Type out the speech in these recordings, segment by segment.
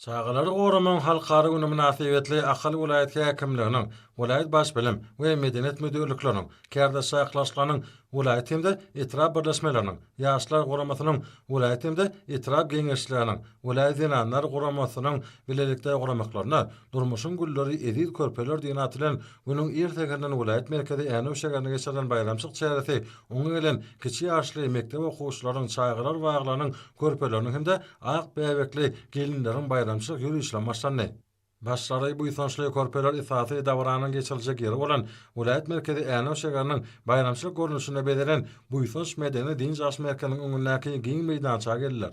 Çağaları Goraman halkary güni münasibetli Akyl vilayet häkimliginiň, vilayet baş bilim we medeniýet müdürlikleriniň, kärde saýaklaşlanyň vilayet hemde etrap birleşmeleriniň, ýaşlar goramasynyň vilayet hemde etrap geňeşlikleriniň, vilayet zenanlar goramasynyň bilelikde goramaklaryna durmuşyň gülleri edil körpeler diýen atylan günüň ertegenden vilayet merkezi Änew şäherine geçirilen bayramçyk çäresi oňa gelen kiçi ýaşly mektep okuwçylarynyň çaýgylar waglarynyň körpeleriniň hemde ak bäbekli gelinleriň bayramçyk ýürüýüşle başlandy. Başlary bu ýysançly körpeler esasy dawranyň geçirijek ýeri bolan vilayet merkezi Änew şäheriniň bayramçyk görnüşine bedelen bu ýysanç medeni din jaş merkeziniň öňündäki giň meýdançyga geldiler.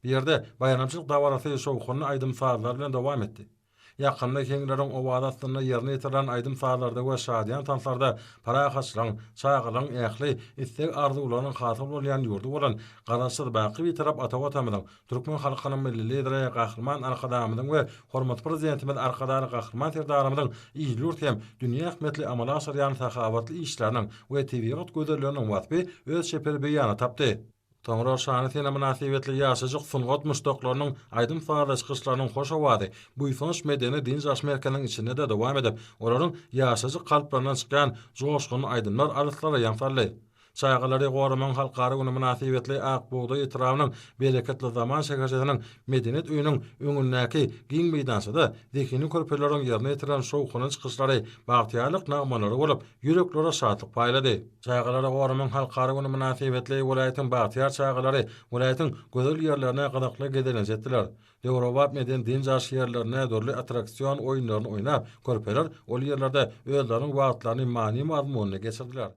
Bu ýerde bayramçyk dawarasy şowkuny aýdym sazlar bilen dowam etdi. Ýakynda keňleriň owadasyny ýerine ýetiren aýdym sazlarda we şadyan tanslarda parahaçlaň, çaýgylaň ähli istek arzularyň hasy bolýan ýurdu bolan Garaşsyz Baky bir tarap Atawatamyň Türkmen halkynyň milli lideri Gahryman Arkadamyň we hormat prezidentimiz Arkadary Gahryman Serdaramyň iýlurt hem dünýä ähmetli amala aşyrýan sahawatly işleriniň we tebigat gözlerleriniň wasby öz şeper beýana tapdy. Toňra şany sene münasibetli ýaşajyk sungat müştaklarynyň aýdym faýdaşkyşlarynyň hoş owady bu ýysanç medeni din jaş merkeziniň içinde de dowam edip, olaryň ýaşajyk kalplaryndan çykan joşgun aýdymlar araslara ýanfarly. Çaýgylary Goraman halkary güni münasibetli Akbuğday etrawynyň bereketli zaman şäherçesiniň medeniýet öýüniň öňündäki giň meýdançyda zekini körpeleriň ýerine ýetiren şowkunyň çykyşlary bagtyarlyk nagmalary bolup ýüreklere şadlyk paýlady. Çaýgylary Goraman halkary güni münasibetli vilayetin bagtyar çaýgylary vilayetin gözel ýerlerine gadakly gedelenjetdiler. Dewrowap meden din jaş ýerlerine dörli attraksion oýunlaryny oýnap, körpeler ol ýerlerde özläriniň wagtlaryny many mazmununa geçirdiler.